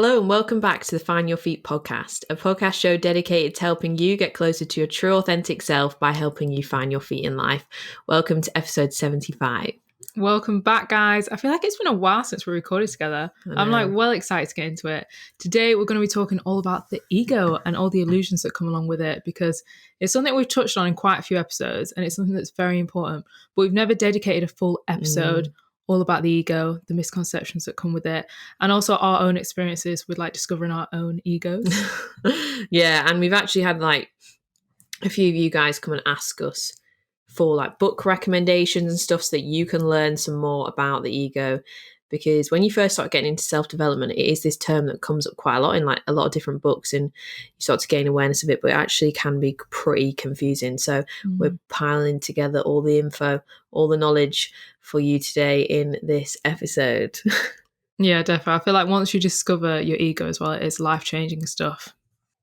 Hello and welcome back to the Find Your Feet podcast, a podcast show dedicated to helping you get closer to your true authentic self by helping you find your feet in life. Welcome to episode 75. Welcome back, guys. I feel like it's been a while since we recorded together. I'm well excited to get into it. Today, we're going to be talking all about the ego and all the illusions that come along with it, because it's something we've touched on in quite a few episodes and it's something that's very important, but we've never dedicated a full episode all about the ego, the misconceptions that come with it, and also our own experiences with discovering our own egos. Yeah, and we've actually had a few of you guys come and ask us for book recommendations and stuff so that you can learn some more about the ego, because when you first start getting into self-development, it is this term that comes up quite a lot in a lot of different books, and you start to gain awareness of it, but it actually can be pretty confusing. So we're piling together all the info, all the knowledge for you today in this episode. Yeah, definitely. I feel like once you discover your ego as well, it's life-changing stuff.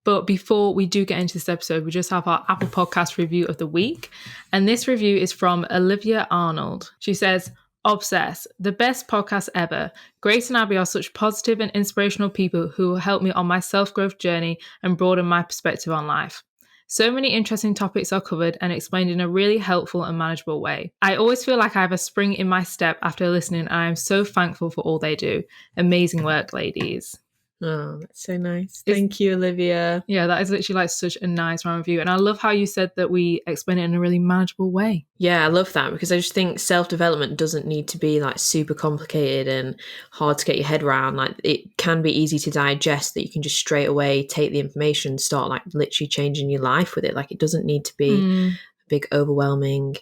But before we do get into this episode, we just have our Apple Podcast review of the week. And this review is from Olivia Arnold. She says, "Obsess, the best podcast ever. Grace and Abby are such positive and inspirational people who will help me on my self-growth journey and broaden my perspective on life. So many interesting topics are covered and explained in a really helpful and manageable way. I always feel like I have a spring in my step after listening, and I am so thankful for all they do. Amazing work, ladies." Oh, that's so nice. Thank you, Olivia. Yeah, that is literally such a nice round review. And I love how you said that we explain it in a really manageable way. Yeah, I love that, because I just think self-development doesn't need to be super complicated and hard to get your head around. It can be easy to digest, that you can just straight away take the information and start literally changing your life with it. It doesn't need to be a big, overwhelming,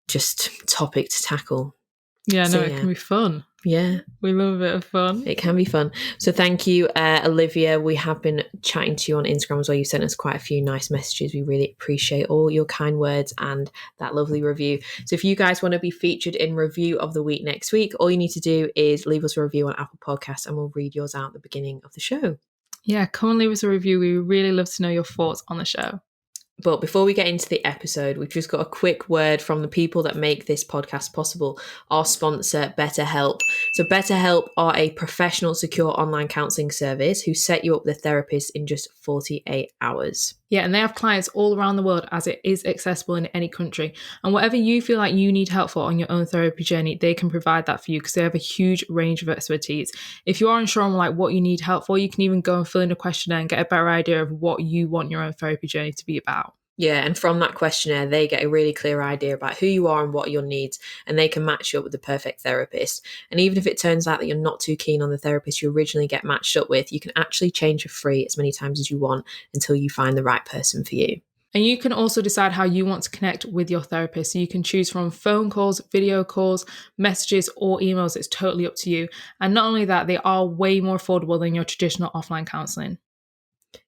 just topic to tackle. Yeah, so, it can be fun. Yeah. We love a bit of fun. It can be fun. So thank you, Olivia. We have been chatting to you on Instagram as well. You sent us quite a few nice messages. We really appreciate all your kind words and that lovely review. So if you guys want to be featured in Review of the Week next week, all you need to do is leave us a review on Apple Podcasts and we'll read yours out at the beginning of the show. Yeah, come and leave us a review. We really love to know your thoughts on the show. But before we get into the episode, we've just got a quick word from the people that make this podcast possible, our sponsor, BetterHelp. So BetterHelp are a professional, secure online counselling service who set you up with a therapist in just 48 hours. Yeah, and they have clients all around the world, as it is accessible in any country. And whatever you feel like you need help for on your own therapy journey, they can provide that for you, because they have a huge range of expertise. If you are unsure on what you need help for, you can even go and fill in a questionnaire and get a better idea of what you want your own therapy journey to be about. Yeah, and from that questionnaire, they get a really clear idea about who you are and what are your needs, and they can match you up with the perfect therapist. And even if it turns out that you're not too keen on the therapist you originally get matched up with, you can actually change for free as many times as you want until you find the right person for you. And you can also decide how you want to connect with your therapist. So you can choose from phone calls, video calls, messages, or emails. It's totally up to you. And not only that, they are way more affordable than your traditional offline counselling.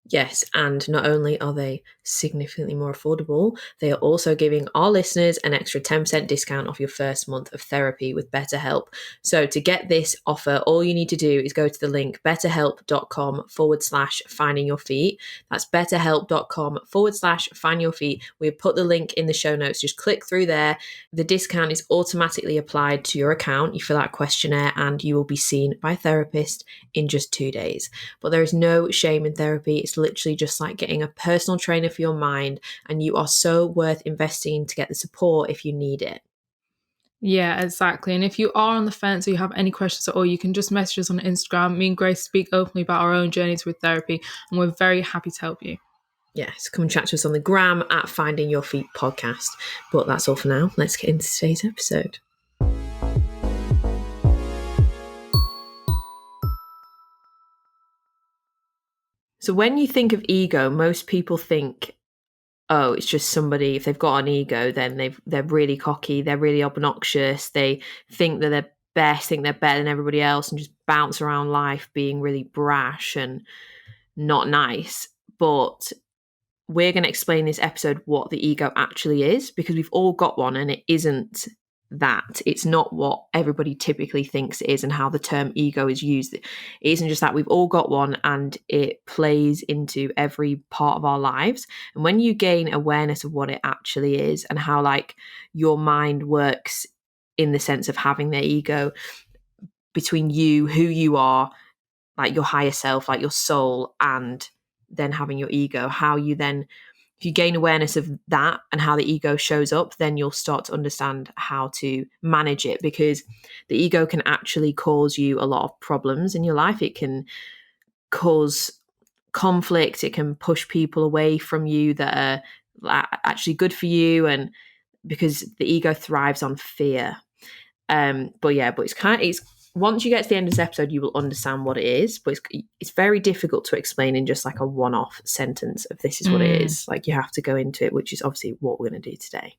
Yes, and not only are they significantly more affordable, they are also giving our listeners an extra 10% discount off your first month of therapy with BetterHelp. So to get this offer, all you need to do is go to the link betterhelp.com/findingyourfeet. That's betterhelp.com/findyourfeet. We've put the link in the show notes. Just click through there. The discount is automatically applied to your account. You fill out a questionnaire and you will be seen by a therapist in just 2 days. But there is no shame in therapy. It's literally just like getting a personal trainer for your mind, and you are so worth investing to get the support if you need it. Yeah, exactly. And if you are on the fence or you have any questions at all, you can just message us on Instagram. Me and Grace speak openly about our own journeys with therapy, and we're very happy to help you. Yes, come and chat to us on the gram at Finding Your Feet Podcast. But that's all for now. Let's get into today's episode. So when you think of ego, most people think, oh, it's just somebody, if they've got an ego, then they're really cocky, they're really obnoxious, they think that they're best, think they're better than everybody else, and just bounce around life being really brash and not nice. But we're going to explain this episode what the ego actually is, because we've all got one, and it isn't that. It's not what everybody typically thinks it is and how the term ego is used. It isn't just that. We've all got one, and it plays into every part of our lives. And when you gain awareness of what it actually is and how your mind works in the sense of having their ego between you, who you are, like your higher self, like your soul, and then having your ego, how you then, if you gain awareness of that and how the ego shows up, then you'll start to understand how to manage it, because the ego can actually cause you a lot of problems in your life. It can cause conflict. It can push people away from you that are actually good for you, and because the ego thrives on fear. But it's once you get to the end of this episode, you will understand what it is. But it's very difficult to explain in just like a one-off sentence of this is what it is. Like, you have to go into it, which is obviously what we're going to do today.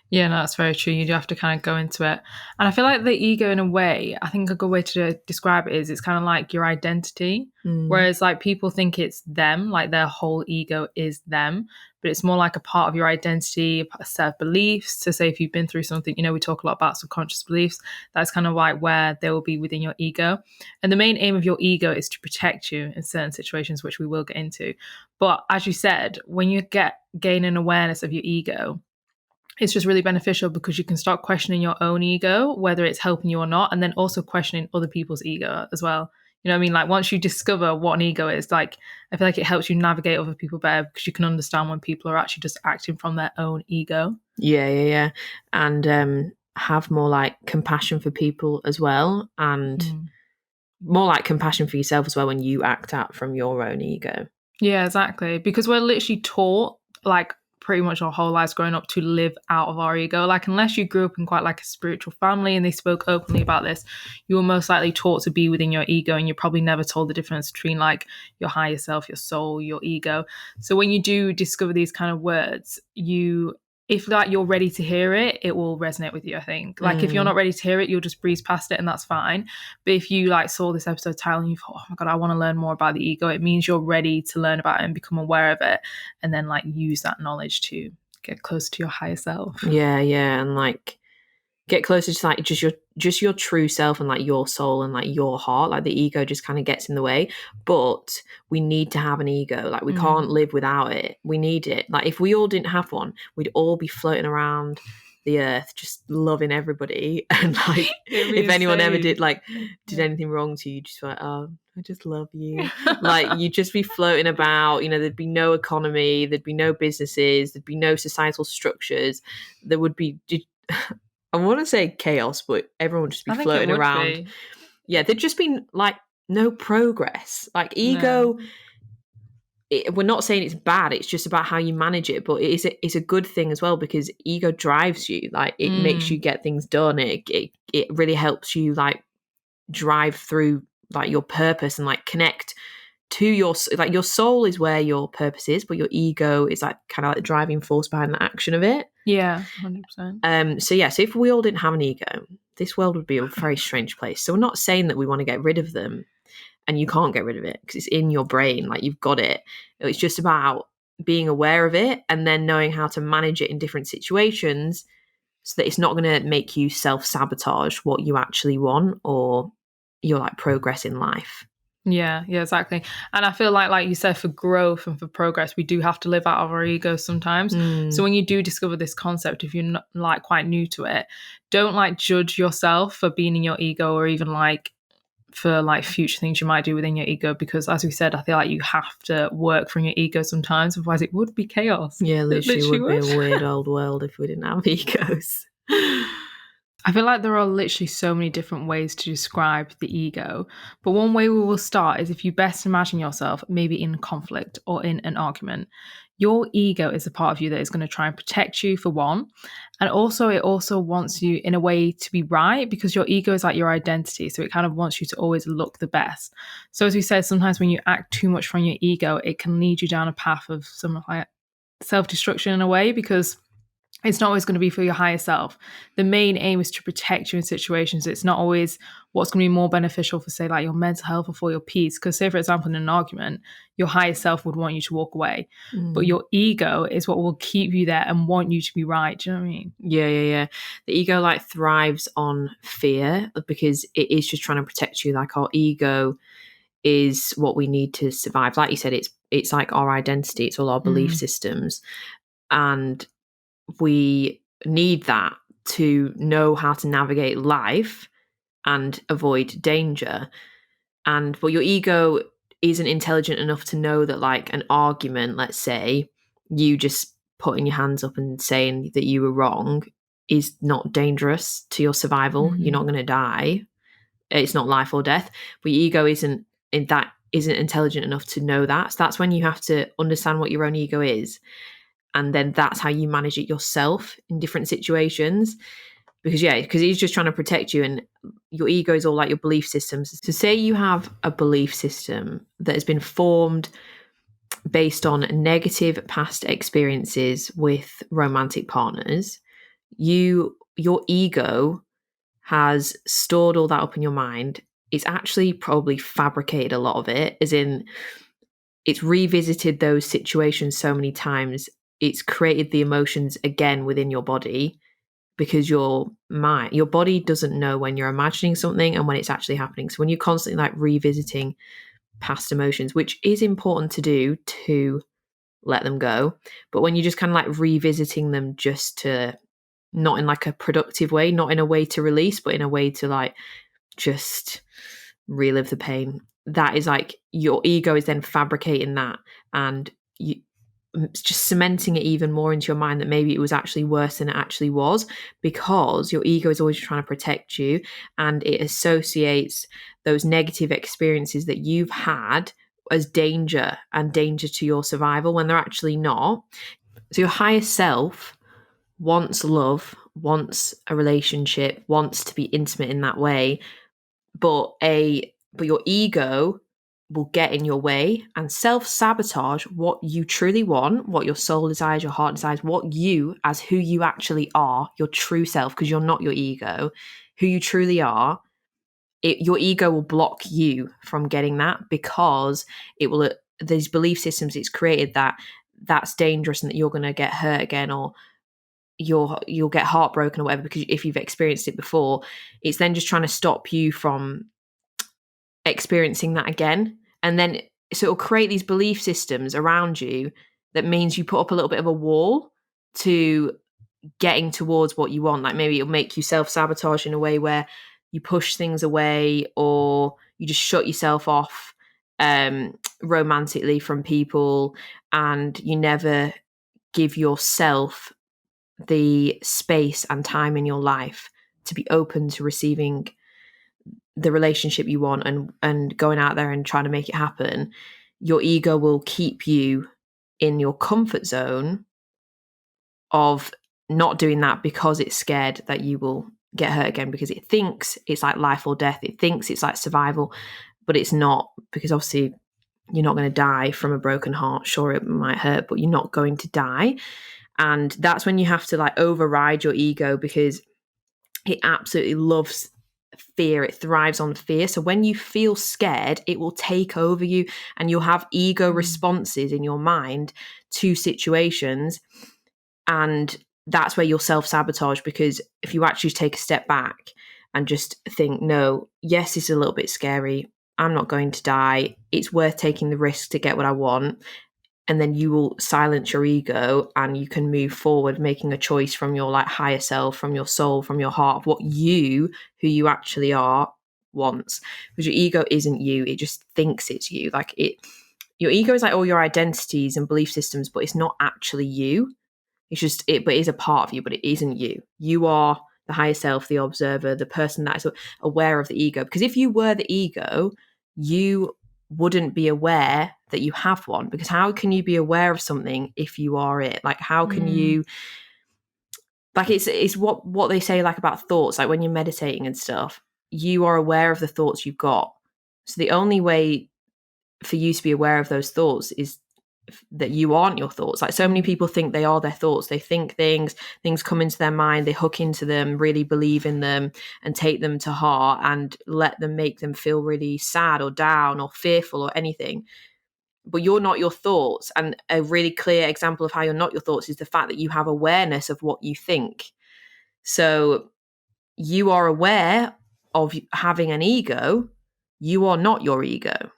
Yeah, no, that's very true. You do have to kind of go into it. And I feel like the ego, in a way, I think a good way to describe it is it's kind of like your identity. Whereas like people think it's them, like their whole ego is them, but it's more like a part of your identity, a set of beliefs. So say if you've been through something, we talk a lot about subconscious beliefs. That's kind of like where they will be within your ego. And the main aim of your ego is to protect you in certain situations, which we will get into. But as you said, when you gain an awareness of your ego, it's just really beneficial because you can start questioning your own ego, whether it's helping you or not, and then also questioning other people's ego as well. You know what I mean? Like, once you discover what an ego is, like, I feel like it helps you navigate other people better because you can understand when people are actually just acting from their own ego. Yeah. And have more like compassion for people as well, and more like compassion for yourself as well when you act out from your own ego. Yeah, exactly. Because we're literally taught, like, pretty much our whole lives growing up to live out of our ego. Like, unless you grew up in quite like a spiritual family and they spoke openly about this, you were most likely taught to be within your ego, and you're probably never told the difference between like your higher self, your soul, your ego. So when you do discover these kind of words, if like you're ready to hear it, it will resonate with you, I think. Like, if you're not ready to hear it, you'll just breeze past it and that's fine. But if you like saw this episode title and you thought, oh my God, I want to learn more about the ego, it means you're ready to learn about it and become aware of it, and then like use that knowledge to get closer to your higher self. Yeah, and like get closer to like just your true self and like your soul and like your heart. Like, the ego just kind of gets in the way, but we need to have an ego. Like, we can't live without it. We need it. Like, if we all didn't have one, we'd all be floating around the earth just loving everybody, and like if anyone ever did anything wrong to you, you'd just be like, oh, I just love you. Like, you'd just be floating about. There'd be no economy, there'd be no businesses, there'd be no societal structures. There would be I want to say chaos, but everyone would just be floating around. Yeah, there'd just been like no progress. Like, ego, we're not saying it's bad. It's just about how you manage it. But it's a good thing as well, because ego drives you. Like, it makes you get things done. It really helps you like drive through like your purpose and like connect to your soul is where your purpose is, but your ego is like kind of like the driving force behind the action of it. Yeah, 100%. So if we all didn't have an ego, this world would be a very strange place. So we're not saying that we want to get rid of them, and you can't get rid of it because it's in your brain, like, you've got it. It's just about being aware of it and then knowing how to manage it in different situations, so that it's not going to make you self-sabotage what you actually want or your like progress in life. Yeah, exactly. And I feel like you said, for growth and for progress, we do have to live out of our egos sometimes. So when you do discover this concept, if you're not like quite new to it, don't like judge yourself for being in your ego, or even like for like future things you might do within your ego, because as we said, I feel like you have to work from your ego sometimes, otherwise it would be chaos. Yeah, literally would be a weird old world if we didn't have egos. I feel like there are literally so many different ways to describe the ego, but one way we will start is if you best imagine yourself maybe in conflict or in an argument. Your ego is a part of you that is going to try and protect you, for one, and also it also wants you in a way to be right, because your ego is like your identity, so it kind of wants you to always look the best. So as we said, sometimes when you act too much from your ego, it can lead you down a path of some like self-destruction in a way, because it's not always going to be for your higher self. The main aim is to protect you in situations. It's not always what's going to be more beneficial for, say, like your mental health or for your peace. Because, say, for example, in an argument, your higher self would want you to walk away. But your ego is what will keep you there and want you to be right. Do you know what I mean? Yeah. The ego like thrives on fear, because it is just trying to protect you. Like, our ego is what we need to survive. Like you said, it's like our identity. It's all our belief systems. And we need that to know how to navigate life and avoid danger. but your ego isn't intelligent enough to know that, like, an argument, let's say, you just putting your hands up and saying that you were wrong, is not dangerous to your survival. You're not going to die. It's not life or death. But your ego isn't intelligent enough to know that. So that's when you have to understand what your own ego is, and then that's how you manage it yourself in different situations. Because he's just trying to protect you, and your ego is all like your belief systems. So say you have a belief system that has been formed based on negative past experiences with romantic partners. Your ego has stored all that up in your mind. It's actually probably fabricated a lot of it, as in it's revisited those situations so many times. It's created the emotions again within your body, because your body doesn't know when you're imagining something and when it's actually happening. So when you're constantly like revisiting past emotions, which is important to do to let them go, but when you're just kind of like revisiting them just to, not in like a productive way, not in a way to release, but in a way to like just relive the pain, that is like your ego is then fabricating that, and just cementing it even more into your mind that maybe it was actually worse than it actually was, because your ego is always trying to protect you, and it associates those negative experiences that you've had as danger and danger to your survival when they're actually not. So your higher self wants love, wants a relationship, wants to be intimate in that way, but your ego will get in your way and self-sabotage what you truly want, what your soul desires, your heart desires, what you, as who you actually are, your true self, because you're not your ego, who you truly are. Your ego will block you from getting that, because it will, these belief systems it's created, that's dangerous and that you're going to get hurt again, or you'll get heartbroken or whatever, because if you've experienced it before, it's then just trying to stop you from experiencing that again. And then so it'll create these belief systems around you that means you put up a little bit of a wall to getting towards what you want. Like maybe it'll make you self-sabotage in a way where you push things away, or you just shut yourself off romantically from people, and you never give yourself the space and time in your life to be open to receiving the relationship you want, and going out there and trying to make it happen. Your ego will keep you in your comfort zone of not doing that, because it's scared that you will get hurt again, because it thinks it's like life or death. It thinks it's like survival, but it's not, because obviously you're not going to die from a broken heart. Sure, it might hurt, but you're not going to die. And that's when you have to like override your ego, because it absolutely loves fear. It thrives on fear. So when you feel scared, it will take over you, and you'll have ego responses in your mind to situations. And that's where you'll self-sabotage, because if you actually take a step back and just think, no, yes, it's a little bit scary, I'm not going to die, it's worth taking the risk to get what I want, and then you will silence your ego, and you can move forward making a choice from your like higher self, from your soul, from your heart, of what you, who you actually are, wants. Because your ego isn't you, it just thinks it's you. Like your ego is like all your identities and belief systems, but it's not actually you. It's just it, but it is a part of you, but it isn't you. You are the higher self, the observer, the person that is aware of the ego. Because if you were the ego, you wouldn't be aware that you have one. Because how can you be aware of something if you are it? Like how can you, like it's what they say like about thoughts, like when you're meditating and stuff, you are aware of the thoughts you've got. So the only way for you to be aware of those thoughts is that you aren't your thoughts. Like so many people think they are their thoughts. They think things come into their mind, they hook into them, really believe in them, and take them to heart, and let them make them feel really sad or down or fearful or anything. But you're not your thoughts. And a really clear example of how you're not your thoughts is the fact that you have awareness of what you think. So you are aware of having an ego. You are not your ego.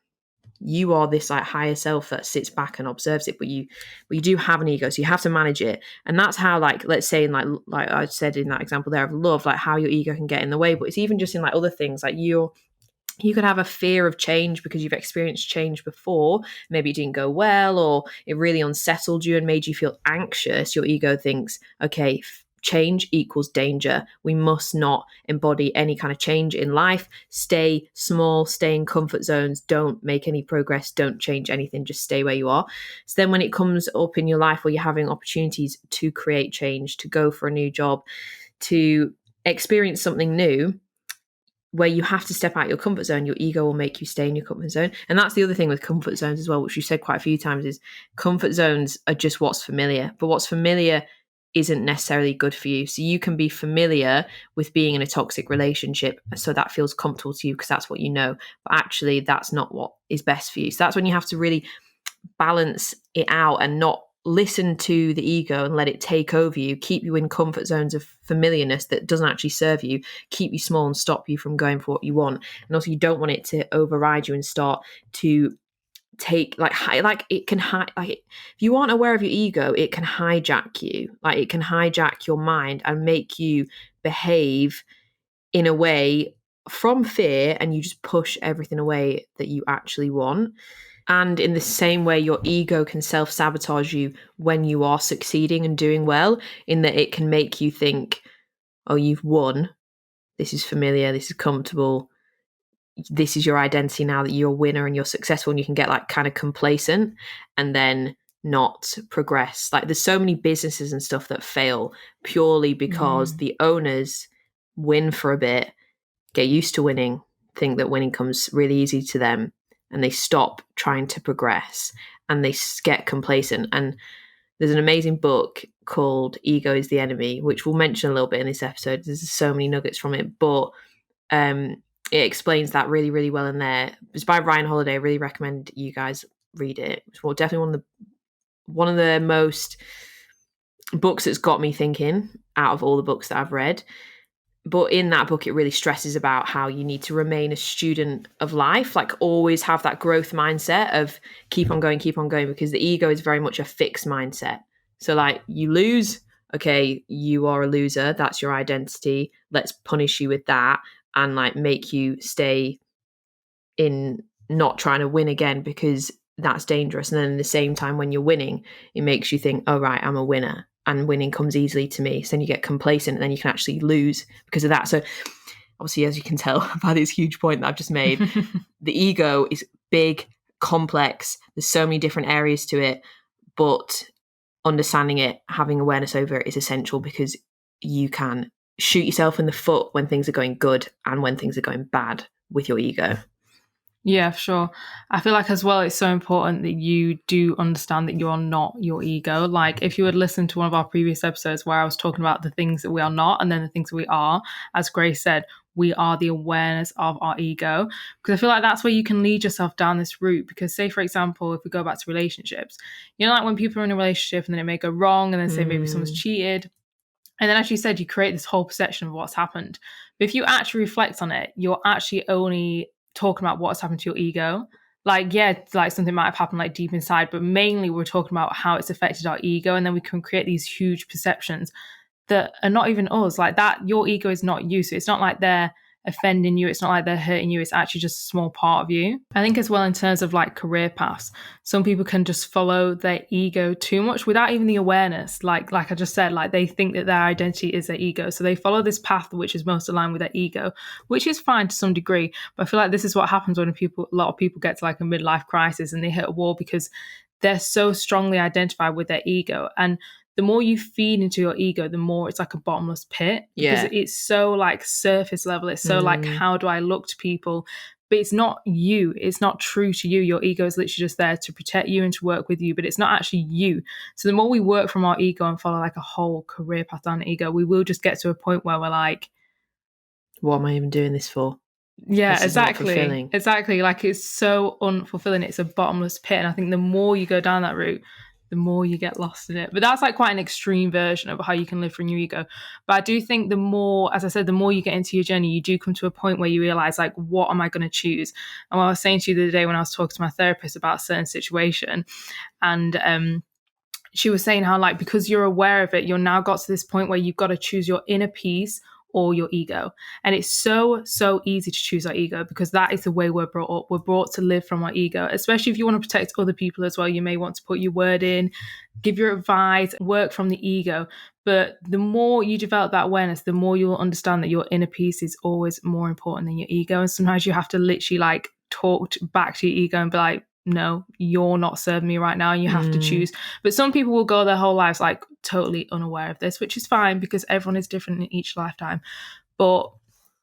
You are this like higher self that sits back and observes it, but you do have an ego, so you have to manage it. And that's how, like, let's say in like I said in that example there of love, like how your ego can get in the way. But it's even just in like other things, like You could have a fear of change because you've experienced change before. Maybe it didn't go well, or it really unsettled you and made you feel anxious. Your ego thinks, okay, change equals danger. We must not embody any kind of change in life. Stay small, stay in comfort zones, don't make any progress, don't change anything, just stay where you are. So then when it comes up in your life where you're having opportunities to create change, to go for a new job, to experience something new, where you have to step out your comfort zone, your ego will make you stay in your comfort zone. And that's the other thing with comfort zones as well, which we've said quite a few times, is comfort zones are just what's familiar. But what's familiar isn't necessarily good for you. So you can be familiar with being in a toxic relationship, so that feels comfortable to you because that's what you know. But actually, that's not what is best for you. So that's when you have to really balance it out and not listen to the ego and let it take over you, keep you in comfort zones of familiarness that doesn't actually serve you, keep you small and stop you from going for what you want. And also, you don't want it to override you and start to take like it can like if you aren't aware of your ego, it can hijack you. Like it can hijack your mind and make you behave in a way from fear, and you just push everything away that you actually want. And in the same way, your ego can self-sabotage you when you are succeeding and doing well, in that it can make you think, oh, you've won. This is familiar. This is comfortable. This is your identity now that you're a winner and you're successful, and you can get like kind of complacent and then not progress. Like there's so many businesses and stuff that fail purely because the owners win for a bit, get used to winning, think that winning comes really easy to them, and they stop trying to progress and they get complacent. And there's an amazing book called Ego is the Enemy, which we'll mention a little bit in this episode. There's so many nuggets from it, but it explains that really, really well in there. It's by Ryan Holiday. I really recommend you guys read it. It's definitely one of the most books that's got me thinking out of all the books that I've read. But in that book, it really stresses about how you need to remain a student of life, like always have that growth mindset of keep on going, because the ego is very much a fixed mindset. So like you lose, okay, you are a loser. That's your identity. Let's punish you with that and like make you stay in not trying to win again because that's dangerous. And then at the same time, when you're winning, it makes you think, oh, right, I'm a winner. And winning comes easily to me. So then you get complacent and then you can actually lose because of that. So obviously, as you can tell by this huge point that I've just made, the ego is big, complex. There's so many different areas to it, but understanding it, having awareness over it is essential because you can shoot yourself in the foot when things are going good and when things are going bad with your ego. Yeah, for sure. I feel like as well, it's so important that you do understand that you are not your ego. Like if you had listened to one of our previous episodes where I was talking about the things that we are not and then the things that we are, as Grace said, we are the awareness of our ego. Because I feel like that's where you can lead yourself down this route. Because say, for example, if we go back to relationships, you know, like when people are in a relationship and then it may go wrong and then say maybe someone's cheated. And then, as you said, you create this whole perception of what's happened. But if you actually reflect on it, you're actually only talking about what's happened to your ego. Like, yeah, like something might have happened like deep inside, but mainly we're talking about how it's affected our ego. And then we can create these huge perceptions that are not even us. Like that, your ego is not you. So it's not like they're offending you. It's not like they're hurting you. It's actually just a small part of you. I think as well in terms of like career paths, some people can just follow their ego too much without even the awareness. Like I just said, like they think that their identity is their ego. So they follow this path which is most aligned with their ego, which is fine to some degree. But I feel like this is what happens when a lot of people get to like a midlife crisis and they hit a wall because they're so strongly identified with their ego. And the more you feed into your ego, the more it's like a bottomless pit because it's so like surface level. It's so like, how do I look to people? But it's not you. It's not true to you. Your ego is literally just there to protect you and to work with you, but it's not actually you. So the more we work from our ego and follow like a whole career path down the ego, we will just get to a point where we're like, what am I even doing this for? Yeah, this exactly. Exactly. Like it's so unfulfilling. It's a bottomless pit. And I think the more you go down that route, the more you get lost in it. But that's like quite an extreme version of how you can live from your ego. But I do think the more, as I said, the more you get into your journey, you do come to a point where you realize like, what am I going to choose? And what I was saying to you the other day when I was talking to my therapist about a certain situation, and she was saying how like, because you're aware of it, you're now got to this point where you've got to choose your inner peace or your ego. And it's so easy to choose our ego because that is the way we're brought up. We're brought to live from our ego, especially if you want to protect other people as well. You may want to put your word in, give your advice, work from the ego. But the more you develop that awareness, the more you'll understand that your inner peace is always more important than your ego. And sometimes you have to literally like talk back to your ego and be like, no, you're not serving me right now, and you have to choose. But some people will go their whole lives like totally unaware of this, which is fine because everyone is different in each lifetime. But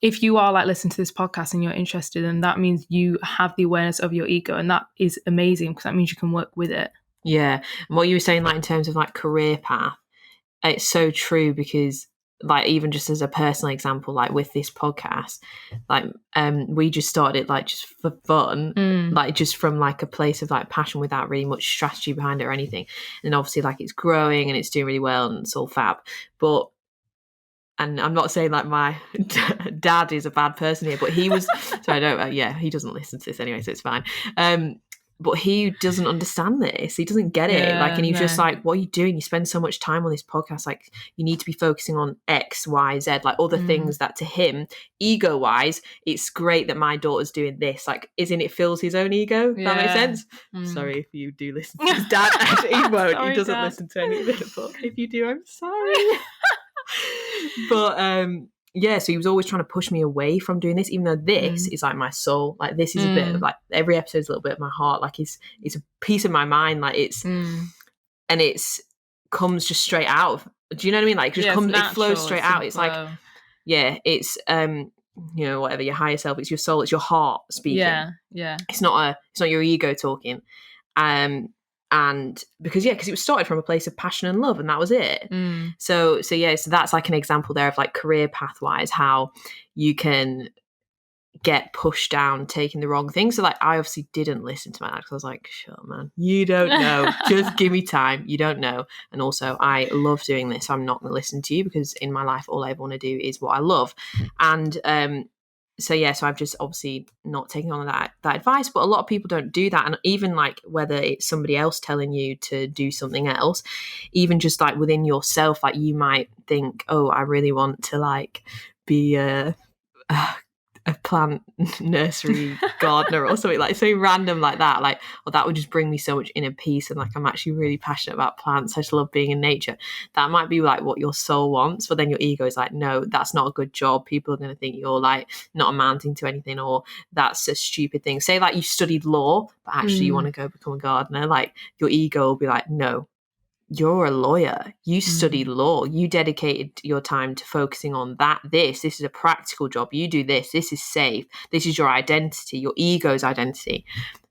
if you are like listening to this podcast and you're interested, then that means you have the awareness of your ego, and that is amazing because that means you can work with it. Yeah. And what you were saying, like in terms of like career path, it's so true because like even just as a personal example, like with this podcast, like we just started it like just for fun, like just from like a place of like passion without really much strategy behind it or anything. And obviously like it's growing and it's doing really well and it's all fab. But and I'm not saying like my dad is a bad person here, but he was so I don't he doesn't listen to this anyway, so it's fine. But he doesn't understand this. He doesn't get it. Like, and he's just like, what are you doing? You spend so much time on this podcast. Like, you need to be focusing on X, Y, Z, like other things that to him, ego-wise, it's great that my daughter's doing this. Like, isn't it fills his own ego? That makes sense? Sorry if you do listen to his dad. Actually, he won't. Sorry, he doesn't Dad. listen to any of it. But if you do, I'm sorry. But yeah, so he was always trying to push me away from doing this, even though this is like my soul. Like this is a bit of like every episode is a little bit of my heart. Like it's a piece of my mind. Like it's and it's comes just straight out of, do you know what I mean? Like just comes, it flows straight out. It's like, yeah, it's you know, whatever, your higher self, it's your soul, it's your heart speaking. Yeah. It's not your ego talking. And because it was started from a place of passion and love, and that was it. So that's like an example there of like career pathwise how you can get pushed down taking the wrong thing. So like I obviously didn't listen to my dad because I was like, shut man, you don't know, just give me time, you don't know. And also I love doing this, so I'm not going to listen to you because in my life all I ever want to do is what I love. And so I've just obviously not taken on that advice, but a lot of people don't do that. And even like whether it's somebody else telling you to do something else, even just like within yourself, like you might think, oh, I really want to like be a plant nursery gardener or something, like so random like that, like, well, that would just bring me so much inner peace, and like I'm actually really passionate about plants, I just love being in nature. That might be like what your soul wants, but then your ego is like, no, that's not a good job, people are going to think you're like not amounting to anything, or that's a stupid thing. Say like you studied law but actually you want to go become a gardener, like your ego will be like, no, you're a lawyer, you studied law, you dedicated your time to focusing on this is a practical job, you do this is safe, this is your identity, your ego's identity.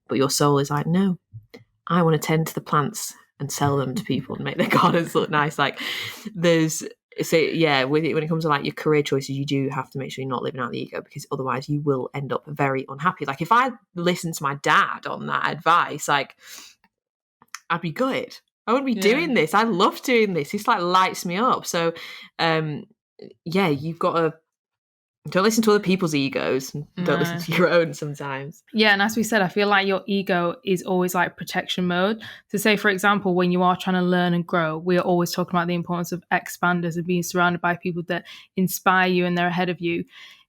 But your soul is like, no, I want to tend to the plants and sell them to people and make their gardens look nice. Like when it comes to like your career choices, you do have to make sure you're not living out the ego, because otherwise you will end up very unhappy. Like if I listened to my dad on that advice, like I'd be good. I wouldn't be doing this. I love doing this. This like lights me up. So, you've got to don't listen to other people's egos. Don't listen to your own sometimes. Yeah, and as we said, I feel like your ego is always like protection mode. So say, for example, when you are trying to learn and grow, we are always talking about the importance of expanders and being surrounded by people that inspire you and they're ahead of you.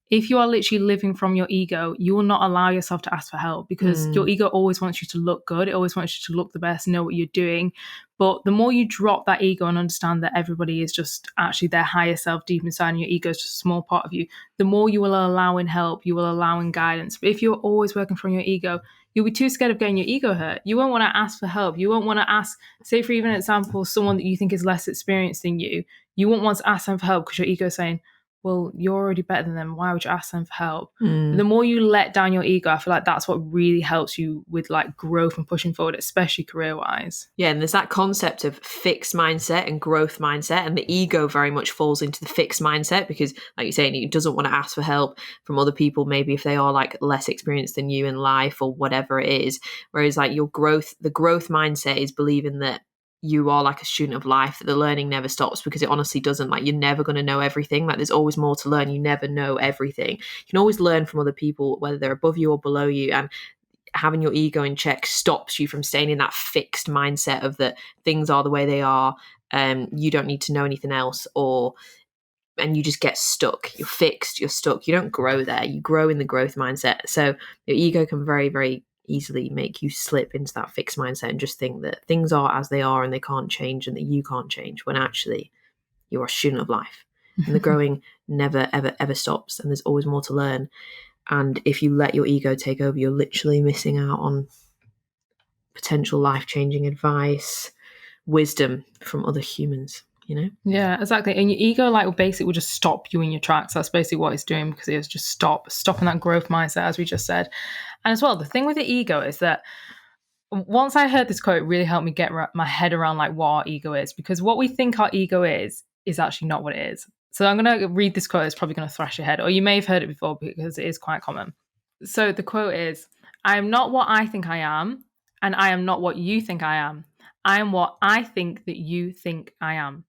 If you are literally living from your ego, you will not allow yourself to ask for help, because your ego always wants you to look good. It always wants you to look the best, know what you're doing. But the more you drop that ego and understand that everybody is just actually their higher self deep inside and your ego is just a small part of you, the more you will allow in help, you will allow in guidance. But if you're always working from your ego, you'll be too scared of getting your ego hurt. You won't want to ask for help. You won't want to ask, say for even an example, someone that you think is less experienced than you. You won't want to ask them for help because your ego is saying, well, you're already better than them, why would you ask them for help? The more you let down your ego, I feel like that's what really helps you with like growth and pushing forward, especially career-wise. Yeah, and there's that concept of fixed mindset and growth mindset, and the ego very much falls into the fixed mindset because, like you're saying, it doesn't want to ask for help from other people, maybe if they are like less experienced than you in life or whatever it is. Whereas like the growth mindset is believing that you are like a student of life, that the learning never stops, because it honestly doesn't. Like you're never going to know everything. Like there's always more to learn. You never know everything. You can always learn from other people, whether they're above you or below you. And having your ego in check stops you from staying in that fixed mindset of that things are the way they are. You don't need to know anything else, or and you just get stuck. You're fixed, you're stuck. You don't grow there. You grow in the growth mindset. So your ego can very, very easily make you slip into that fixed mindset and just think that things are as they are and they can't change and that you can't change, when actually you're a student of life. And the growing never, ever, ever stops. And there's always more to learn. And if you let your ego take over, you're literally missing out on potential life-changing advice, wisdom from other humans, you know? Yeah, exactly. And your ego, like, basically will just stop you in your tracks. That's basically what it's doing, because it's just stopping that growth mindset, as we just said. And as well, the thing with the ego is that once I heard this quote, it really helped me get my head around like what our ego is, because what we think our ego is actually not what it is. So I'm going to read this quote. It's probably going to thrash your head, or you may have heard it before because it is quite common. So the quote is, "I am not what I think I am, and I am not what you think I am. I am what I think that you think I am."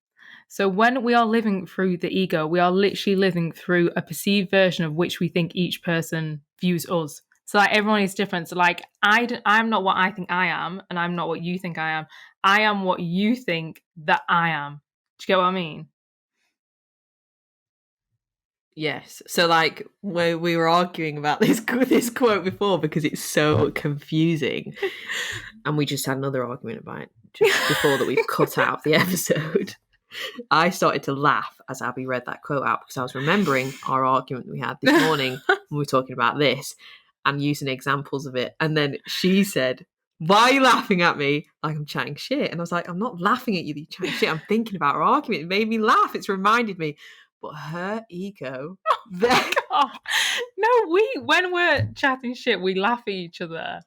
So when we are living through the ego, we are literally living through a perceived version of which we think each person views us. So like everyone is different. So like I'm not what I think I am, and I'm not what you think I am. I am what you think that I am. Do you get what I mean? Yes. So like when we were arguing about this quote before because it's so confusing, and we just had another argument about it just before that we've cut out of the episode. I started to laugh as Abby read that quote out because I was remembering our argument we had this morning when we were talking about this and using examples of it. And then she said, "Why are you laughing at me like I'm chatting shit?" And I was like, "I'm not laughing at you chatting shit. I'm thinking about our argument. It made me laugh. It's reminded me." But her ego, Oh, no, when we're chatting shit, we laugh at each other.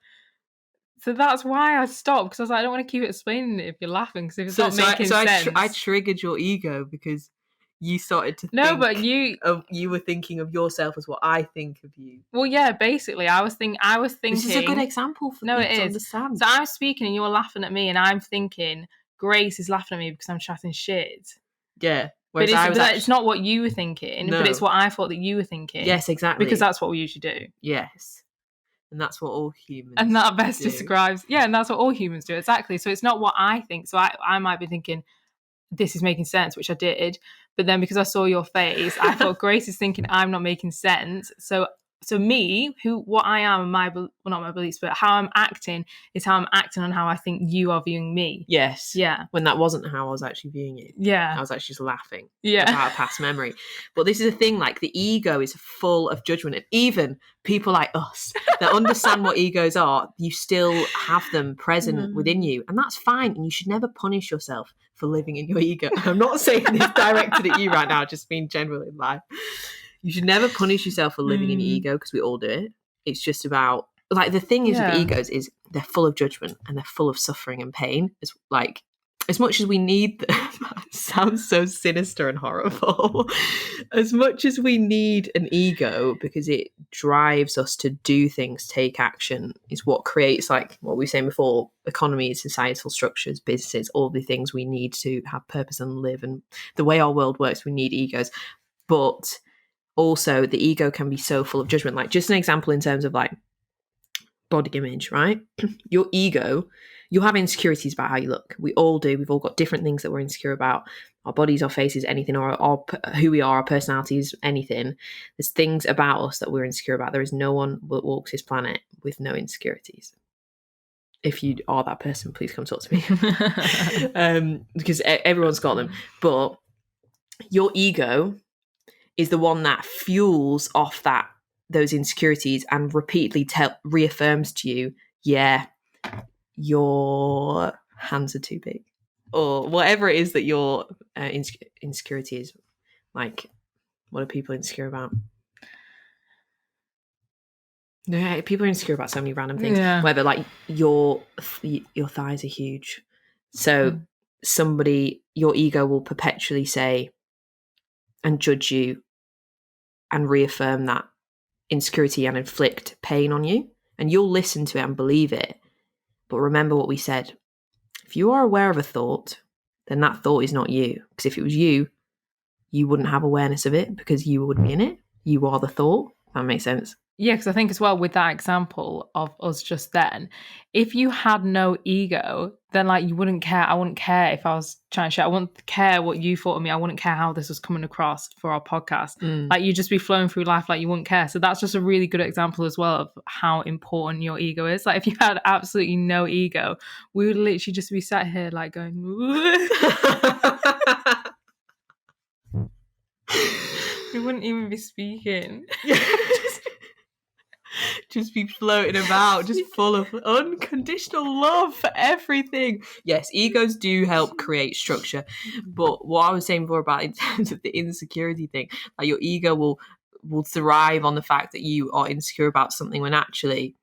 So that's why I stopped, because I was like, I don't want to keep explaining it if you're laughing, because if it's not making sense. I triggered your ego because you started to No, think but you were thinking of yourself as what I think of you. Well, yeah, basically, I was thinking. This is a good example for people to understand. So I'm speaking and you're laughing at me, and I'm thinking Grace is laughing at me because I'm chatting shit. Yeah. But it's not what you were thinking, but it's what I thought that you were thinking. Yes, exactly. Because that's what we usually do. Yes. And that's what all humans And that best do. describes, and that's what all humans do, exactly. So it's not what I think. So I might be thinking, this is making sense, which I did. But then because I saw your face, I thought Grace is thinking I'm not making sense. So me, what I am, not my beliefs, but how I'm acting is how I'm acting on how I think you are viewing me. Yes. Yeah. When that wasn't how I was actually viewing you. Yeah. I was actually just laughing. Yeah. About a past memory. But this is the thing, like the ego is full of judgment. And even people like us that understand what egos are, you still have them present within you. And that's fine. And you should never punish yourself for living in your ego. I'm not saying this directed at you right now, just being general in life. You should never punish yourself for living in your ego, because we all do it. It's just about, like, the thing is with egos is they're full of judgment and they're full of suffering and pain. It's like, as much as we need them, it sounds so sinister and horrible. As much as we need an ego because it drives us to do things, take action, is what creates, like what we were saying before, economies, societal structures, businesses, all the things we need to have purpose and live. And the way our world works, we need egos. But also the ego can be so full of judgment. Like, just an example in terms of like body image, right? Your ego, you'll have insecurities about how you look. We all do. We've all got different things that we're insecure about. Our bodies, our faces, anything, or who we are, our personalities, anything. There's things about us that we're insecure about. There is no one that walks this planet with no insecurities. If you are that person, please come talk to me. Because everyone's got them. But your ego is the one that fuels off those insecurities and repeatedly reaffirms to you, yeah, your hands are too big, or whatever it is that your insecurity is. Like, what are people insecure about? No, people are insecure about so many random things. Yeah. Whether like your thighs are huge, so your ego will perpetually say and judge you and reaffirm that insecurity and inflict pain on you, and you'll listen to it and believe it. But remember what we said. If you are aware of a thought, then that thought is not you. Because if it was you, you wouldn't have awareness of it because you wouldn't be in it. You are the thought. That makes sense. Yeah, because I think as well with that example of us just then, if you had no ego, then like you wouldn't care. I wouldn't care if I was trying to share. I wouldn't care what you thought of me. I wouldn't care how this was coming across for our podcast. Like you'd just be flowing through life like you wouldn't care. So that's just a really good example as well of how important your ego is. Like if you had absolutely no ego, we would literally just be sat here like going, we wouldn't even be speaking. Just be floating about, just full of unconditional love for everything. Yes, egos do help create structure. But what I was saying before about in terms of the insecurity thing, like your ego will thrive on the fact that you are insecure about something, when actually,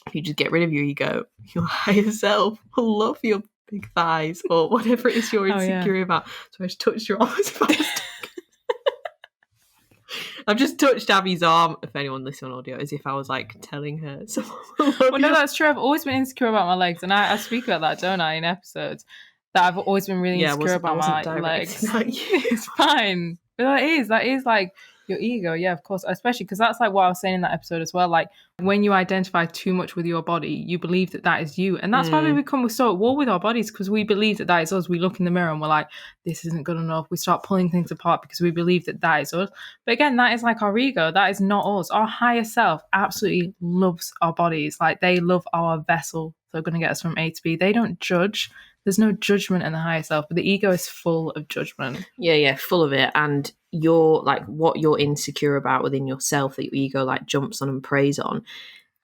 if you just get rid of your ego, your higher self will love your big thighs or whatever it is you're insecure about. So I just touched your arm as if I was I've just touched Abby's arm, if anyone listening on audio, as if I was like telling her. So, well, no, that's true. I've always been insecure about my legs, and I speak about that, don't I, in episodes? That I've always been really insecure about my legs. It's fine. But that is like your ego, yeah, of course, especially because that's like what I was saying in that episode as well. Like when you identify too much with your body, you believe that that is you, and that's why we're so at war with our bodies, because we believe that that is us. We look in the mirror and we're like, this isn't good enough. We start pulling things apart because we believe that that is us. But again, that is like our ego. That is not us. Our higher self absolutely loves our bodies. Like they love our vessel. They're going to get us from A to B. They don't judge. There's no judgment in the higher self, but the ego is full of judgment. Yeah, full of it. And you're like what you're insecure about within yourself that your ego like jumps on and preys on.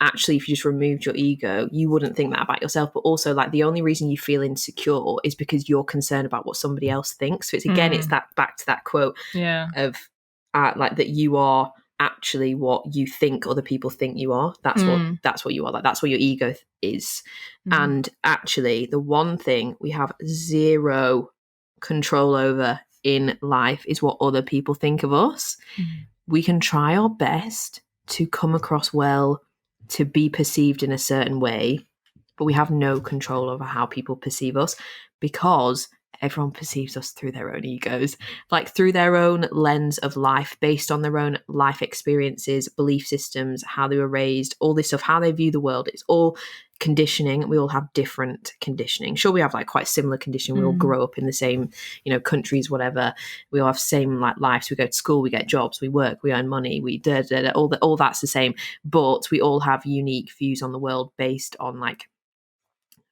Actually, if you just removed your ego, you wouldn't think that about yourself. But also, like the only reason you feel insecure is because you're concerned about what somebody else thinks. So it's again, it's that back to that quote of like that you are actually what you think other people think you are. That's what you are. Like that's what your ego is. And actually, the one thing we have zero control over in life is what other people think of us. We can try our best to come across well, to be perceived in a certain way, but we have no control over how people perceive us, because everyone perceives us through their own egos, like through their own lens of life, based on their own life experiences, belief systems, how they were raised, all this stuff, how they view the world. It's all conditioning. We all have different conditioning. Sure, we have like quite similar conditioning. We all grow up in the same, countries, whatever. We all have same like lives. We go to school, we get jobs, we work, we earn money, we all that's the same. But we all have unique views on the world based on like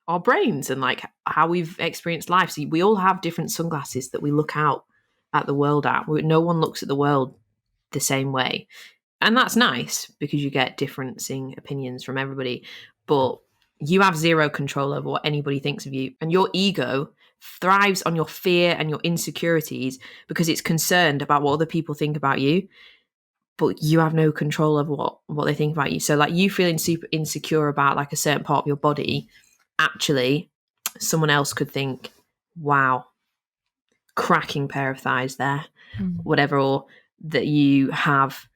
our brains and like how we've experienced life. So we all have different sunglasses that we look out at the world at. No one looks at the world the same way. And that's nice because you get differencing opinions from everybody. But you have zero control over what anybody thinks of you. And your ego thrives on your fear and your insecurities because it's concerned about what other people think about you. But you have no control over what they think about you. So like you feeling super insecure about like a certain part of your body, actually someone else could think, wow, cracking pair of thighs there, whatever, or that you have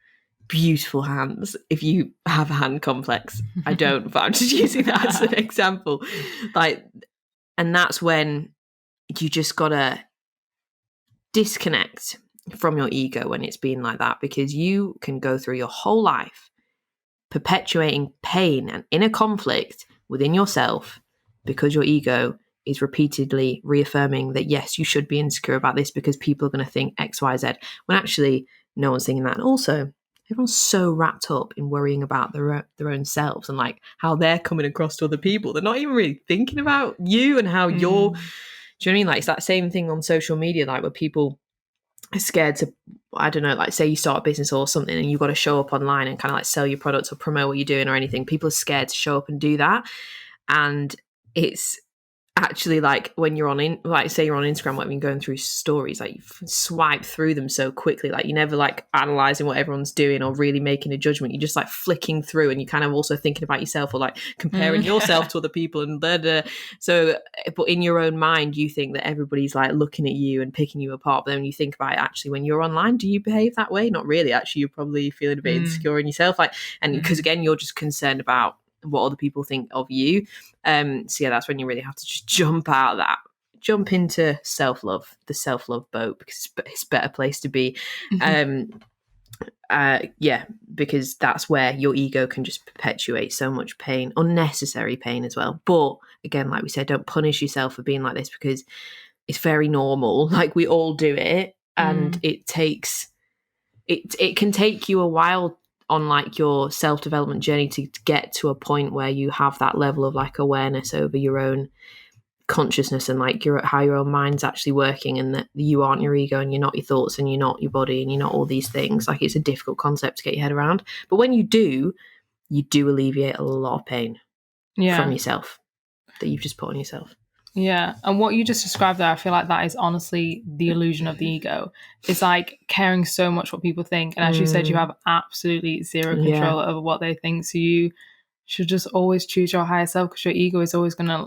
beautiful hands if you have a hand complex. I don't, but I'm just using that as an example. Like, and that's when you just gotta disconnect from your ego when it's been like that, because you can go through your whole life perpetuating pain and inner conflict within yourself because your ego is repeatedly reaffirming that, yes, you should be insecure about this because people are going to think X, Y, Z, when actually no one's thinking that. And also, everyone's so wrapped up in worrying about their own selves and like how they're coming across to other people. They're not even really thinking about you and how you're, do you know what I mean? Like it's that same thing on social media, like where people are scared to, I don't know, like say you start a business or something and you've got to show up online and kind of like sell your products or promote what you're doing or anything. People are scared to show up and do that. And it's actually like when you're on like say you're on Instagram, whatever, you're going through stories, like you swipe through them so quickly, like you're never like analyzing what everyone's doing or really making a judgment. You're just like flicking through and you're kind of also thinking about yourself or like comparing yourself to other people and so but in your own mind you think that everybody's like looking at you and picking you apart. But then when you think about it, actually when you're online, do you behave that way? Not really. Actually you're probably feeling a bit insecure in yourself, like, and because again you're just concerned about what other people think of you. So yeah, that's when you really have to just jump out of that, jump into self-love, the self-love boat, because it's a better place to be. because that's where your ego can just perpetuate so much pain, unnecessary pain as well. But again, like we said, don't punish yourself for being like this, because it's very normal. Like, we all do it, and it can take you a while on like your self-development journey to get to a point where you have that level of like awareness over your own consciousness and like how your own mind's actually working, and that you aren't your ego and you're not your thoughts and you're not your body and you're not all these things. Like, it's a difficult concept to get your head around, but when you do alleviate a lot of pain from yourself that you've just put on yourself. Yeah. And what you just described there, I feel like that is honestly the illusion of the ego. It's like caring so much what people think, and as you said, you have absolutely zero control over what they think, so you should just always choose your higher self, because your ego is always gonna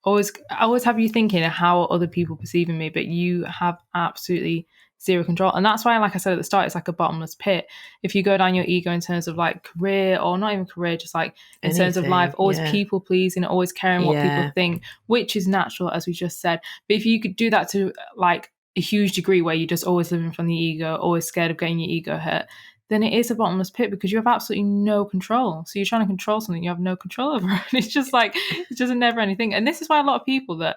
always have you thinking how are other people perceiving me, but you have absolutely zero control. And that's why, like I said at the start, it's like a bottomless pit. If you go down your ego in terms of like career, or not even career, just like in terms of life, always people pleasing, always caring what people think, which is natural, as we just said. But if you could do that to like a huge degree, where you're just always living from the ego, always scared of getting your ego hurt, then it is a bottomless pit, because you have absolutely no control. So you're trying to control something you have no control over. And it's just like, it's just a never ending thing. And this is why a lot of people that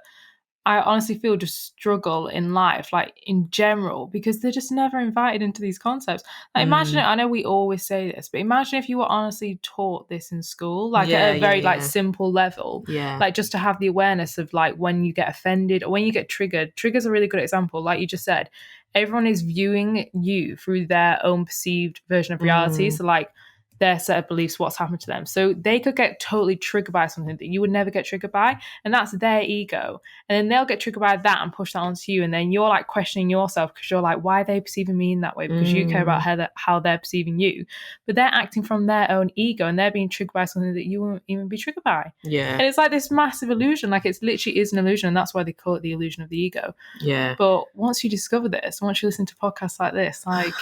I honestly feel just struggle in life, like in general, because they're just never invited into these concepts. Like, imagine it, I know we always say this, but imagine if you were honestly taught this in school, like at a very like simple level, like just to have the awareness of like when you get offended or when you get triggered. Trigger's a really good example. Like you just said, everyone is viewing you through their own perceived version of reality. So like their set of beliefs, what's happened to them. So they could get totally triggered by something that you would never get triggered by. And that's their ego. And then they'll get triggered by that and push that onto you. And then you're like questioning yourself, because you're like, why are they perceiving me in that way? Because you care about how they're perceiving you. But they're acting from their own ego, and they're being triggered by something that you won't even be triggered by. Yeah. And it's like this massive illusion. Like, it literally is an illusion. And that's why they call it the illusion of the ego. Yeah. But once you discover this, once you listen to podcasts like this, like,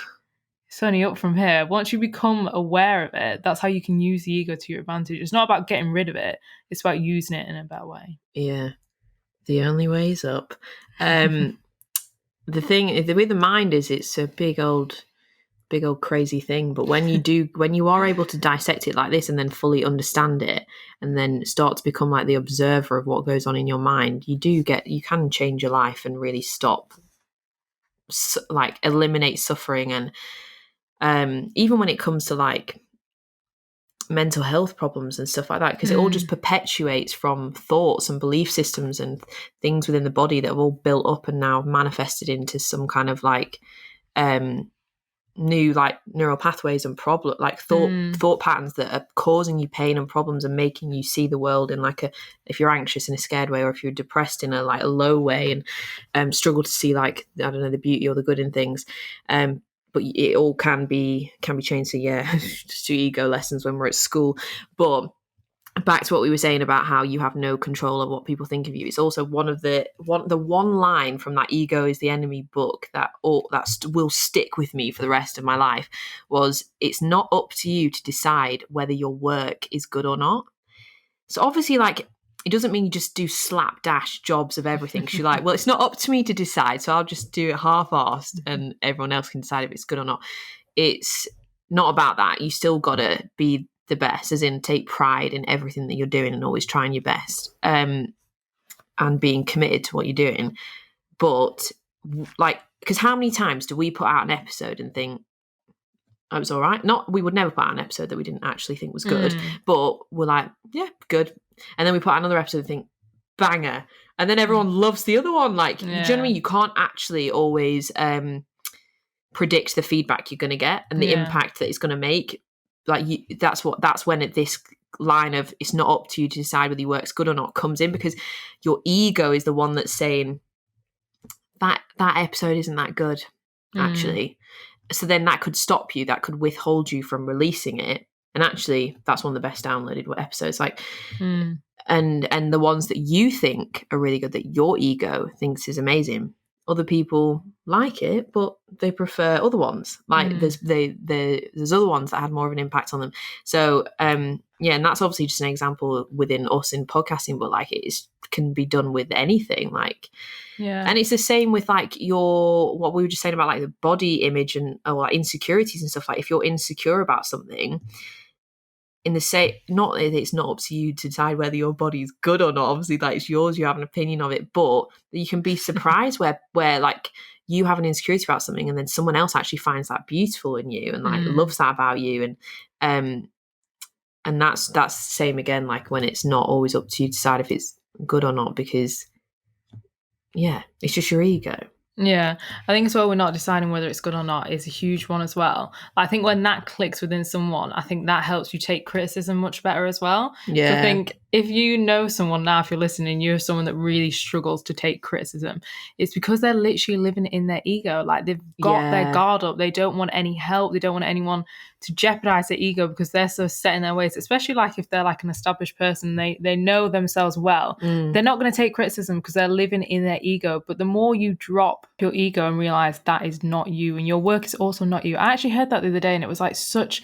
it's only up from here. Once you become aware of it, that's how you can use the ego to your advantage. It's not about getting rid of it. It's about using it in a better way. Yeah. The only way is up. The thing, the way the mind is, it's a big old crazy thing. But when you are able to dissect it like this and then fully understand it, and then start to become like the observer of what goes on in your mind, you can change your life and really stop, like eliminate suffering. And even when it comes to like mental health problems and stuff like that, because it all just perpetuates from thoughts and belief systems and things within the body that have all built up and now manifested into some kind of like new like neural pathways and thought patterns that are causing you pain and problems and making you see the world in like if you're anxious in a scared way, or if you're depressed in a like a low way, and struggle to see like, I don't know, the beauty or the good in things. But it all can be changed. So just do ego lessons when we're at school. But back to what we were saying about how you have no control of what people think of you. It's also the one line from that Ego is the Enemy book that will stick with me for the rest of my life, was, it's not up to you to decide whether your work is good or not. So obviously, like, it doesn't mean you just do slapdash jobs of everything, because you're like, well, it's not up to me to decide, so I'll just do it half-assed and everyone else can decide if it's good or not. It's not about that. You still got to be the best, as in take pride in everything that you're doing and always trying your best, and being committed to what you're doing. But like, because how many times do we put out an episode and think, it was all right? We would never put out an episode that we didn't actually think was good, but we're like, yeah, good. And then we put out another episode and think, banger. And then everyone loves the other one. Like, do you know what I mean? You can't actually always predict the feedback you're going to get and the impact that it's going to make. Like, that's when this line of, it's not up to you to decide whether your work's good or not, comes in, because your ego is the one that's saying that episode isn't that good, actually. So then that could stop you, that could withhold you from releasing it. And actually, that's one of the best downloaded episodes. Like, and the ones that you think are really good, that your ego thinks is amazing, other people like it, but they prefer other ones. Like there's other ones that had more of an impact on them. So yeah, and that's obviously just an example within us in podcasting, but like can be done with anything. Like and it's the same with like what we were just saying about like the body image and like insecurities and stuff. Like if you're insecure about something, in the same, not that it's not up to you to decide whether your body's good or not. Obviously, that it's yours. You have an opinion of it, but you can be surprised where like you have an insecurity about something, and then someone else actually finds that beautiful in you and like loves that about you, and that's the same again. Like when it's not always up to you to decide if it's good or not, because yeah, it's just your ego. Yeah, I think as well, we're not deciding whether it's good or not is a huge one as well. I think when that clicks within someone, I think that helps you take criticism much better as well. Yeah. So I think if you know someone now, if you're listening, you're someone that really struggles to take criticism, it's because they're literally living in their ego. Like they've got their guard up. They don't want any help. They don't want anyone to jeopardize their ego because they're so set in their ways, especially like if they're like an established person, they know themselves well. They're not going to take criticism because they're living in their ego. But the more you drop your ego and realize that is not you and your work is also not you. I actually heard that the other day and it was like such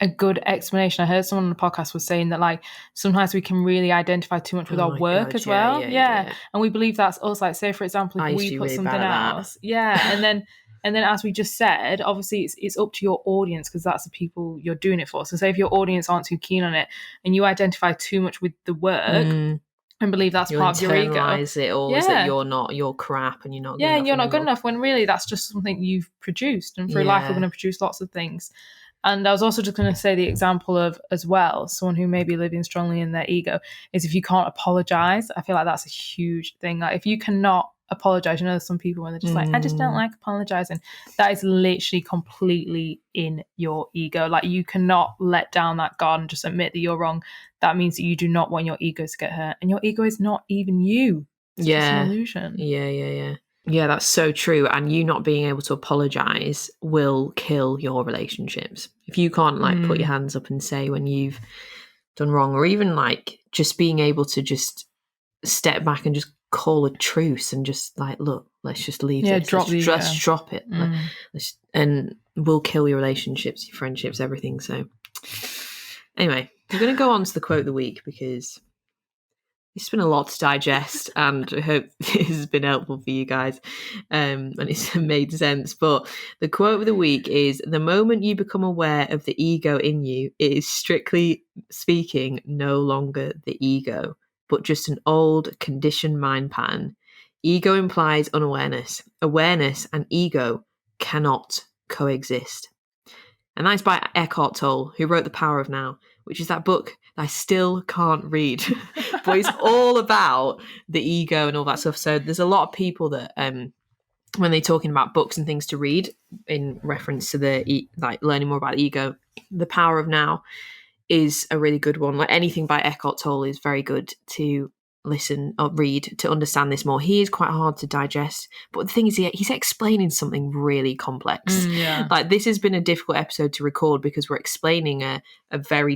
a good explanation. I heard someone on the podcast was saying that like sometimes we can really identify too much with our work as well. Yeah. And we believe that's us. Like say for example, if we put something else. Yeah. And then as we just said, obviously it's up to your audience because that's the people you're doing it for. So say if your audience aren't too keen on it and you identify too much with the work and believe that's part of your ego. Internalize it all is that you're crap and you're not good enough. And you're not good enough when really that's just something you've produced. And through life we're going to produce lots of things. And I was also just going to say the example of, as well, someone who may be living strongly in their ego is if you can't apologize. I feel like that's a huge thing. Like if you cannot apologize, you know, there's some people when they're just like, I just don't like apologizing. That is literally completely in your ego. Like you cannot let down that guard and just admit that you're wrong. That means that you do not want your ego to get hurt. And your ego is not even you. It's just an illusion. Yeah, that's so true. And you not being able to apologize will kill your relationships. If you can't like put your hands up and say when you've done wrong, or even like just being able to just step back and just call a truce and just like, look, let's just leave this. Let's drop it. And will kill your relationships, your friendships, everything. So anyway, we're going to go on to the quote of the week because it's been a lot to digest and I hope this has been helpful for you guys and it's made sense. But the quote of the week is, the moment you become aware of the ego in you, it is strictly speaking no longer the ego, but just an old conditioned mind pattern. Ego implies unawareness. Awareness and ego cannot coexist. And that's by Eckhart Tolle, who wrote The Power of Now, which is that book that I still can't read. But it's all about the ego and all that stuff. So there's a lot of people that when they're talking about books and things to read in reference to the like learning more about the ego, The Power of Now is a really good one. Like anything by Eckhart Tolle is very good to listen or read to understand this more. He is quite hard to digest, but the thing is he's explaining something really complex. Like this has been a difficult episode to record because we're explaining a very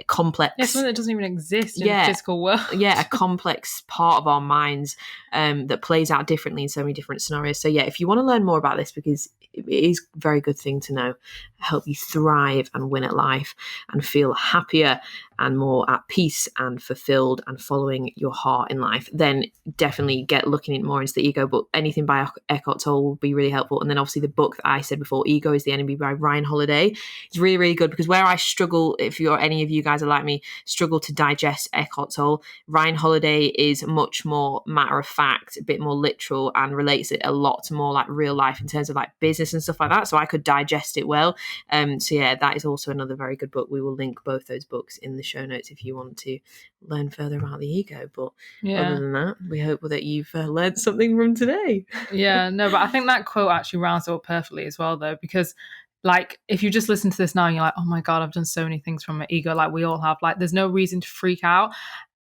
complex, something that doesn't even exist in the physical world. A complex part of our minds that plays out differently in so many different scenarios. So if you want to learn more about this, because it is a very good thing to know, help you thrive and win at life and feel happier and more at peace and fulfilled and following your heart in life, then definitely get looking more into the ego. But anything by Eckhart Tolle will be really helpful. And then obviously the book that I said before, Ego is the Enemy by Ryan Holiday, is really, really good, because where I struggle, if any of you guys are like me, struggle to digest Eckhart Tolle, Ryan Holiday is much more matter of fact, a bit more literal, and relates it a lot to more like real life in terms of like business and stuff like that. So I could digest it well. That is also another very good book. We will link both those books in the show notes if you want to learn further about the ego. But other than that, we hope that you've learned something from today. But I think that quote actually rounds it up perfectly as well, though, because like if you just listen to this now and you're like, oh my God, I've done so many things from my ego, like we all have, like there's no reason to freak out.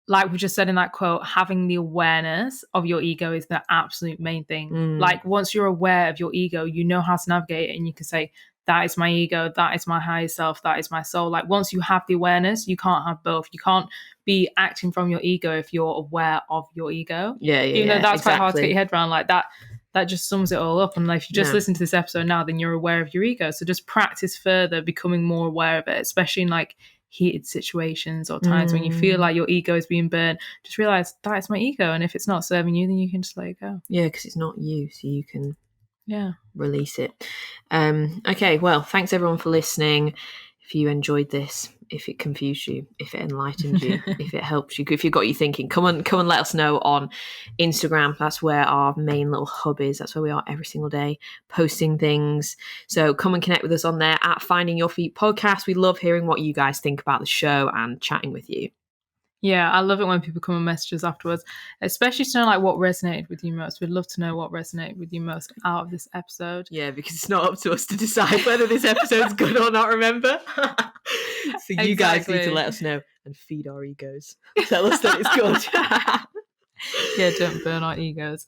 Like we just said in that quote, having the awareness of your ego is the absolute main thing. Like once you're aware of your ego, you know how to navigate it, and you can say, that is my ego, that is my higher self, that is my soul. Like once you have the awareness, you can't have both. You can't be acting from your ego if you're aware of your ego. Even though that's quite hard to get your head around. Like that just sums it all up. And like, if you just listen to this episode now, then you're aware of your ego. So just practice further becoming more aware of it, especially in like heated situations or times when you feel like your ego is being burnt. Just realize that it's my ego, and if it's not serving you, then you can just let it go. Yeah, because it's not you, so you can release it. Okay, well, thanks everyone for listening. If you enjoyed this, if it confused you, if it enlightened you, if it helps you, if you got you thinking, come and let us know on Instagram. That's where our main little hub is. That's where we are every single day, posting things. So come and connect with us on there at Finding Your Feet Podcast. We love hearing what you guys think about the show and chatting with you. Yeah, I love it when people come and message us afterwards, especially to know like what resonated with you most. We'd love to know what resonated with you most out of this episode. Yeah, because it's not up to us to decide whether this episode's good or not, remember? So you guys need to let us know and feed our egos. Tell us that it's good. Yeah, don't burn our egos.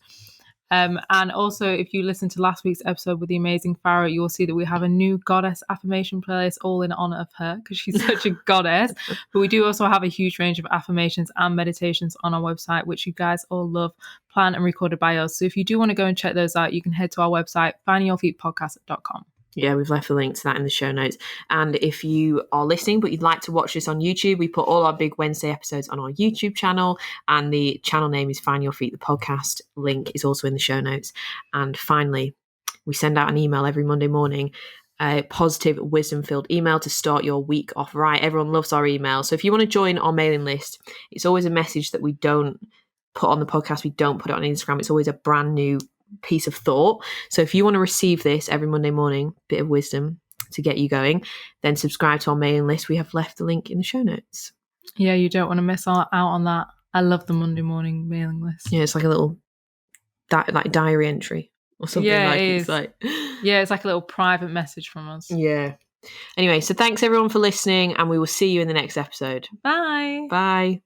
And also, if you listen to last week's episode with the amazing Farah, you'll see that we have a new goddess affirmation playlist all in honor of her because she's such a goddess. But we do also have a huge range of affirmations and meditations on our website, which you guys all love, planned and recorded by us. So if you do want to go and check those out, you can head to our website, findingyourfeetpodcast.com. Yeah, we've left the link to that in the show notes. And if you are listening, but you'd like to watch this on YouTube, we put all our big Wednesday episodes on our YouTube channel, and the channel name is Find Your Feet, the podcast. Link is also in the show notes. And finally, we send out an email every Monday morning, a positive, wisdom-filled email to start your week off right. Everyone loves our email. So if you want to join our mailing list, it's always a message that we don't put on the podcast. We don't put it on Instagram. It's always a brand new piece of thought. So if you want to receive this every Monday morning, bit of wisdom to get you going, then subscribe to our mailing list. We have left the link in the show notes. Yeah, you don't want to miss out on that. I love the Monday morning mailing list. Yeah, it's like a little like diary entry or something. Yeah, like it it's is. like yeah, it's like a little private message from us. Yeah. Anyway, so thanks everyone for listening, and we will see you in the next episode. Bye. Bye.